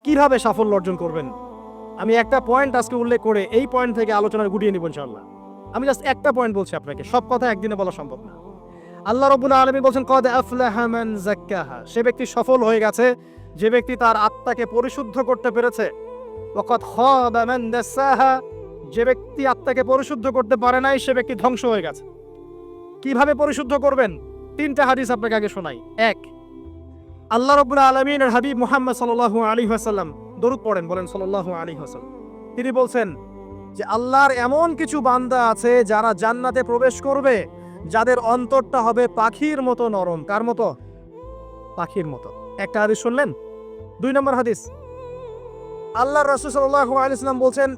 কিভাবে সাফল্য অর্জন করবেন। আমি একটা পয়েন্ট আজকে উল্লেখ করে এই পয়েন্ট থেকে আলোচনা গুটিয়ে নিব ইনশাআল্লাহ। আমি জাস্ট একটা পয়েন্ট বলছি আপনাকে, সব কথা একদিনে বলা সম্ভব না। আল্লাহ রাব্বুল আলামিন বলেন কদ আফলাহা মান যাক্কাহা, সে ব্যক্তি সফল হয়ে গেছে যে ব্যক্তি তার আত্মাকে পরিশুদ্ধ করতে পেরেছে। ওয়া কদ খাবা মান দাসাহা, যে ব্যক্তি আত্মাকে পরিশুদ্ধ করতে পারে নাই সে ব্যক্তি ধ্বংস হয়ে গেছে। কিভাবে পরিশুদ্ধ করবেন? তিনটা হাদিস আপনাকে আগে শোনাই। এক, আল্লাহ রাব্বুল আলামিনের হাবিব মুহাম্মদ সাল্লাল্লাহু আলাইহি ওয়াসাল্লাম দরুদ পড়েন, বলেন সাল্লাল্লাহু আলাইহি ওয়াসাল্লাম। তিনি বলছেন যে আল্লাহর এমন কিছু বান্দা আছে যারা জান্নাতে প্রবেশ করবে যাদের অন্তরটা হবে পাখির মতো নরম। কার মতো? পাখির মতো। একটা হাদিস শুনলেন। 2 নম্বর হাদিস, আল্লাহর রাসূল সাল্লাল্লাহু আলাইহি ওয়াসাল্লাম বলছেন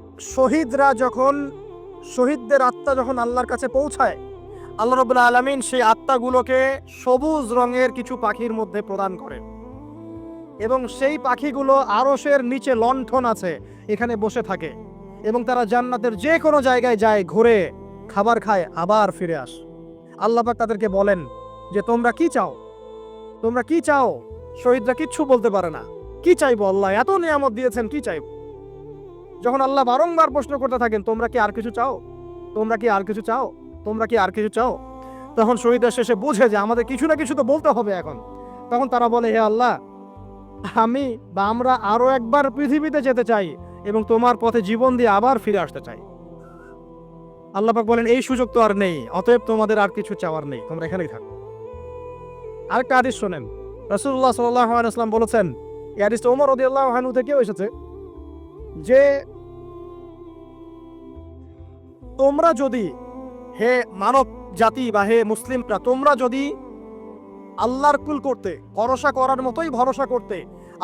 শহীদদের আত্মা যখন আল্লাহর কাছে পৌঁছায়, আল্লাহ রাব্বুল আলামিন সেই আত্মাগুলোকে সবুজ রঙের কিছু পাখির মধ্যে প্রদান করেন এবং সেই পাখিগুলো আরশের নিচে লণ্ঠন আছে এখানে বসে থাকে এবং তারা জান্নাতের যে কোনো জায়গায় যায়, ঘুরে খাবার খায়, আবার ফিরে আসে। আল্লাহ পাক তাদেরকে বলেন যে তোমরা কি চাও, তোমরা কি চাও? শহীদরা কিচ্ছু বলতে পারে না। কি চাইবো? আল্লাহ এত নিয়ামত দিয়েছেন, কি চাইবো? যখন আল্লাহ বারংবার প্রশ্ন করতে থাকেন তোমরা কি আর কিছু চাও, তোমরা কি আর কিছু চাও, তোমরা কি আর কিছু চাও, তখন শহীদরা শেষে বুঝে যে আমাদের কিছু না কিছু তো বলতে হবে এখন। তখন তারা বলে হে আল্লাহ, আমরা আরো একবার পৃথিবীতে যেতে চাই এবং তোমার পথে জীবন দিয়ে আবার ফিরে আসতে চাই। আল্লাহ পাক বলেন এই সুযোগ তো আর নেই, অতএব তোমাদের আর কিছু চাওয়ার নেই, তোমরা এখানেই থাকো। আরেকটা হাদিস শোনেন। রাসূলুল্লাহ সাল্লাল্লাহু আলাইহি ওয়াসাল্লাম বলেছেন, এই হাদিসটা ওমর রাদিয়াল্লাহু আনহু থেকেও এসেছে, যে তোমরা যদি, হে মানব জাতি বা হে মুসলিমরা, তোমরা যদি আল্লাহর কুল করতে, ভরসা করার মতোই ভরসা করতে,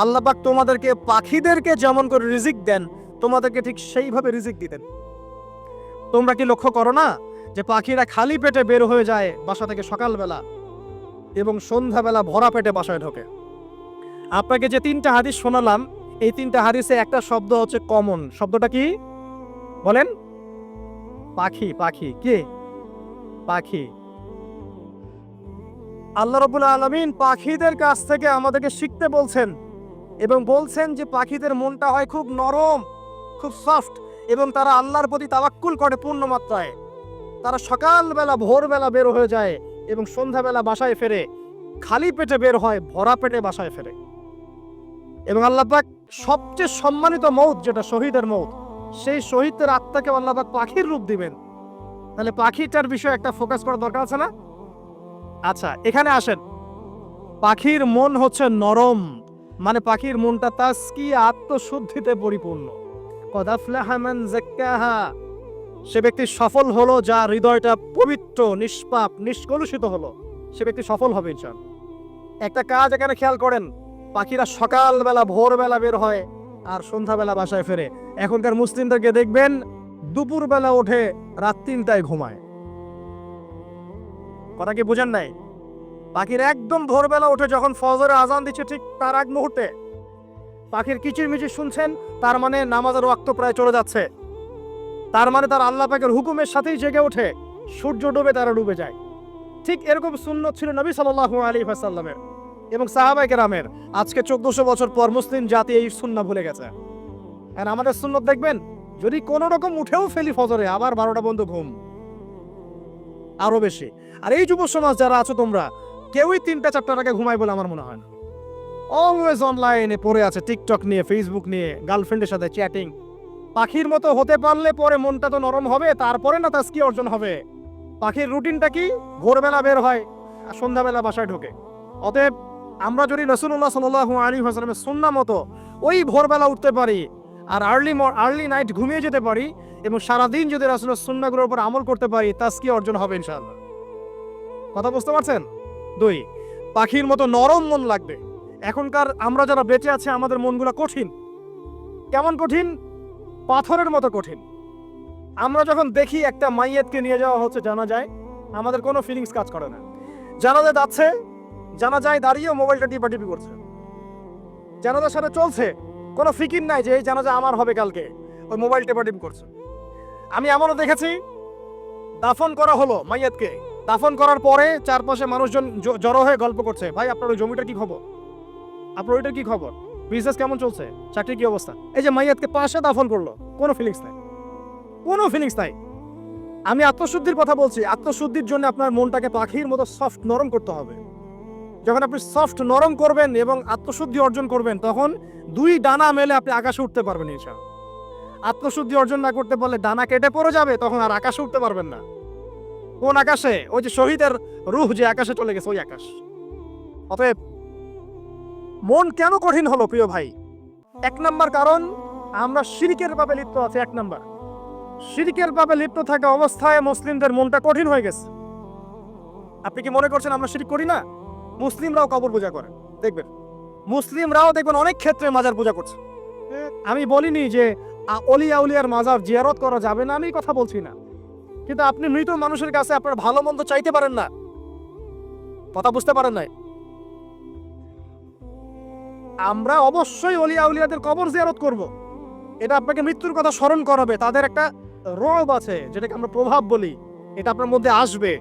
আল্লাহ পাক তোমাদেরকে পাখিদেরকে যেমন করে রিজিক দেন তোমাদেরকে ঠিক সেইভাবে রিজিক দিতেন। তোমরা কি লক্ষ্য করো না যে পাখিরা খালি পেটে বের হয়ে যায় বাসা থেকে সকালবেলা এবং সন্ধ্যাবেলা ভরা পেটে বাসায় ঢোকে? আপনাকে যে 3টা হাদিস শোনালাম, এই 3টা হাদিসে একটা শব্দ হচ্ছে কমন। শব্দটা কি বলেন? পাখি। পাখি কে? পাখি। আল্লাহ রাব্বুল আলামিন পাখিদের কাছ থেকে আমাদেরকে শিখতে বলছেন এবং বলছেন যে পাখিদের মনটা হয় খুব নরম, খুব সফট এবং তারা আল্লাহর প্রতি তাওয়াক্কুল করে পূর্ণ মাত্রায়। তারা সকালবেলা ভোরবেলা বের হয়ে যায় এবং সন্ধ্যাবেলা বাসায় ফেরে, খালি পেটে বের হয়, ভরা পেটে বাসায় ফেরে। এবং আল্লাহ পাক সবচেয়ে সম্মানিত মৌত যেটা শহীদের মৌত, সেই শহীদের আত্মাকে আল্লাহ পাক পাখির রূপ দিবেন। তাহলে পাখিটার বিষয়ে একটা ফোকাস করা দরকার আছে না? আচ্ছা, এখানে আসেন। পাখির মন হচ্ছে নরম, মানে পাখির মনটা তাজকিয়া, আত্মশুদ্ধিতে পরিপূর্ণ। কদ আফলাহা মান যাক্কাহা, সে ব্যক্তি সফল হলো যার হৃদয়টা পবিত্র, নিষ্পাপ, নিষ্কলুষিত হলো, সে ব্যক্তি সফল হবে ইনশাআল্লাহ। একটা কাজ এখানে খেয়াল করেন, পাখিরা সকালবেলা ভোরবেলা বের হয় আর সন্ধ্যাবেলা বাসায় ফেরে। এখনকার মুসলিমদেরকে দেখবেন দুপুরবেলা ওঠে, রাত 3টায় ঘুমায়। কথা কি বুঝেন নাই? পাখির একদম ভোরবেলা উঠে যখন ফজরের আজান দিচ্ছে ঠিক তার আগ মুহূর্তে পাখির কিচিরমিচির শুনছেন, তার মানে নামাজের ওয়াক্ত প্রায় চলে যাচ্ছে, তার মানে তার আল্লাহ পাকের হুকুমের সাথেই জেগে ওঠে, সূর্য ডুবে তারা ডুবে যায়। ঠিক এরকম সুন্নত ছিল নবী সাল্লাল্লাহু আলাইহি ওয়াসাল্লামের এবং সাহাবায়ে কেরামের। আজকে 1400 বছর পর মুসলিম জাতি এই সুন্নাহ ভুলে গেছে। আর আমাদের সুন্নত দেখবেন, যদি কোনো রকম উঠেও ফেলি ফজরে, আবার 12টা বন্ধ ঘুম, আরো বেশি। আর এই যুব সমাজ যারা আছো তোমরা, কেউই 3টা-4টার আগে ঘুমায় বলে আমার মনে হয় না। অলওয়েজ অনলাইনে পড়ে আছে, টিকটক নিয়ে, ফেসবুক নিয়ে, গার্লফ্রেন্ডের সাথে চ্যাটিং। পাখির মতো হতে পারলে পরে মনটা তো নরম হবে, তারপরে না তাজকিয়া অর্জন হবে। পাখির রুটিনটা কি? ভোরবেলা বের হয় আর সন্ধ্যাবেলা বাসায় ঢোকে। অতএব আমরা যদি রাসূলুল্লাহ সাল্লাল্লাহু আলাইহি ওয়াসাল্লামের সুন্নাহ মতো ওই ভোরবেলা উঠতে পারি আর আর্লি নাইট ঘুমিয়ে যেতে পারি এবং সারাদিন যদি রাসূলের সুন্নাহগুলোর উপর আমল করতে পারি, তাজকিয়া অর্জন হবে ইনশাআল্লাহ। কথা বুঝতে পারছেন? 2, পাখির মতো নরম মন লাগবে। এখনকার আমরা যারা বেঁচে আছে আমাদের মনগুলো কঠিন। কেমন কঠিন? পাথরের মতো কঠিন। আমরা যখন দেখি একটা মাইয়াতকে নিয়ে যাওয়া হচ্ছে জানাজায়, আমাদের কোনো ফিলিংস কাজ করে না। জানাজায় যাচ্ছে, জানাজায় দাঁড়িয়েও মোবাইলটা টিপাটিপি করছে। জানাজার সাথে চলছে, কোনো ফিকির নাই যে এই জানাজা আমার হবে কালকে, ওই মোবাইল টিপাটিপি করছে। আমি এমনও দেখেছি, দাফন করা হলো মাইয়াতকে, দাফন করার পরে চারপাশে মানুষজন জড়ো হয়ে গল্প করছে, ভাই আপনার ওই জমিটার কি খবর, আপনার ওইটার কি খবর। বিজনেস কেমন চলছে, চাকরি কি অবস্থা? এই যে মাইয়াতকে পাশে দাফন করলো, কোনো ফিলিংস নাই, কোনো ফিলিংস নাই। আমি আত্মশুদ্ধির কথা বলছি। আত্মশুদ্ধির জন্য আপনার মনটাকে পাখির মতো সফট নরম করতে হবে। যখন আপনি সফট নরম করবেন এবং আত্মশুদ্ধি অর্জন করবেন, তখন দুই ডানা মেলে আপনি আকাশে উঠতে পারবেন ইনশাআল্লাহ। আত্মশুদ্ধি অর্জন না করতে পারলে ডানা কেটে পড়ে যাবে, তখন আর আকাশে উঠতে পারবেন না। কোন আকাশে? ওই যে শহীদের রূহ যে আকাশে চলে গেছে, ওই আকাশ। অতএব মন কেন কঠিন হলো প্রিয় ভাই? এক নাম্বার কারণ, আমরা শিরকের পাপে লিপ্ত আছি। এক নাম্বার, শিরকের পাপে লিপ্ত থাকা অবস্থায় মুসলিমদের মনটা কঠিন হয়ে গেছে। আপনি কি মনে করছেন আমরা শিরক করি না? মুসলিমরাও কবর পূজা করে, দেখবেন মুসলিমরাও দেখবেন অনেক ক্ষেত্রে মাজার পূজা করছে। আমি বলিনি যে অলিয়া উলিয়ার মাজার জিয়ারত করা যাবে না, আমি কথা বলছি না, কিন্তু আপনি মৃত মানুষের কাছে আপনার ভালো মন্দ চাইতে পারেন না। কথা বুঝতে পারেন নাই? আমরা অবশ্যই অলিয়া উলিয়াদের কবর জিয়ারত করব। এটা আপনাকে মৃত্যুর কথা স্মরণ করাবে। তাদের একটা রব আছে, যেটাকে আমরা প্রভাব বলি, এটা আপনার মধ্যে আসবে।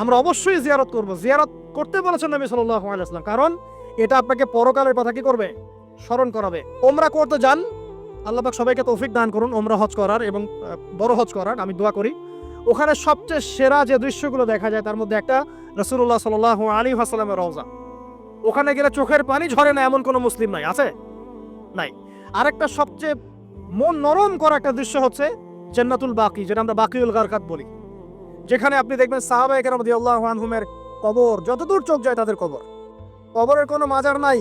আমরা অবশ্যই জিয়ারত করব। জিয়ারত করতে বলেছেন নবী সাল্লাল্লাহু আলাইহি ওয়াসাল্লাম, কারণ এটা আপনাকে পরকালের কথা কি করবে? স্মরণ করাবে। ওমরা করতে যান, আল্লাহ পাক সবাইকে তৌফিক দান করুন ওমরা হজ করার এবং বড় হজ করার। আমি দোয়া করি। ওখানে সবচেয়ে সেরা যে দৃশ্যগুলো দেখা যায়, তার মধ্যে একটা রাসূলুল্লাহ সাল্লাল্লাহু আলাইহি ওয়াসাল্লামের রওজা। ওখানে গেলে চোখের পানি ঝরে না এমন কোনো মুসলিম নাই, আছে? নাই। আরেকটা সবচেয়ে মন নরম করা একটা দৃশ্য হচ্ছে জান্নাতুল বাকি, যেটা আমরা বাকিউল গারকাত বলি, যেখানে আপনি দেখবেন সাহাবায়ে কেরাম রাদিয়াল্লাহু আনহুমের কবর, যতদূর চোখ যায় তাদের কবর। কবরের কোনো মাজার নাই,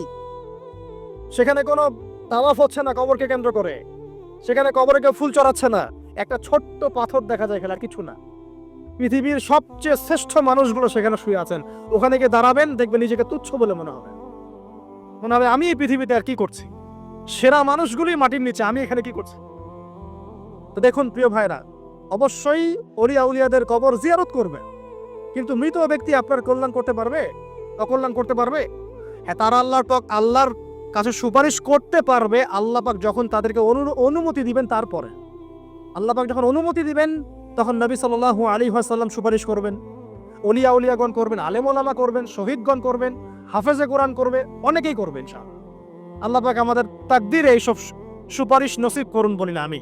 সেখানে কোনো তাওয়াফ হচ্ছে না কবরকে কেন্দ্র করে, সেখানে কবরে কেউ ফুল চড়াচ্ছে না, একটা ছোট্ট পাথর দেখা যায়, খেলা কিছু না। পৃথিবীর সবচেয়ে শ্রেষ্ঠ মানুষগুলো সেখানে শুয়ে আছেন। ওখানে গিয়ে দাঁড়াবেন, দেখবেন নিজেকে তুচ্ছ বলে মনে হবে। মনে হবে আমি এই পৃথিবীতে আর কি করছি, সেরা মানুষগুলোই মাটির নিচে, আমি এখানে কি করছি? তো দেখুন প্রিয় ভাইরা, অবশ্যই অলিয়া উলিয়াদের কবর জিয়ারত করবে, কিন্তু মৃত ব্যক্তি আপনার কল্যাণ করতে পারবে? অকল্যাণ করতে পারবে? হ্যাঁ, তারা আল্লাহর কাছে সুপারিশ করতে পারবে আল্লাহ পাক যখন তাদেরকে অনুমতি দিবেন। তারপরে আল্লাহ পাক যখন অনুমতি দিবেন, তখন নবী সাল্লাল্লাহু আলাইহি ওয়াসাল্লাম সুপারিশ করবেন, অলিয়া উলিয়াগণ করবেন, আলেম ওলামা করবেন, শহীদগণ করবেন, হাফেজে কোরআন করবে, অনেকেই করবেন ইনশাআল্লাহ। আল্লাহ পাক আমাদের তাকদীরে এইসব সুপারিশ নসিব করুন বলি না আমি।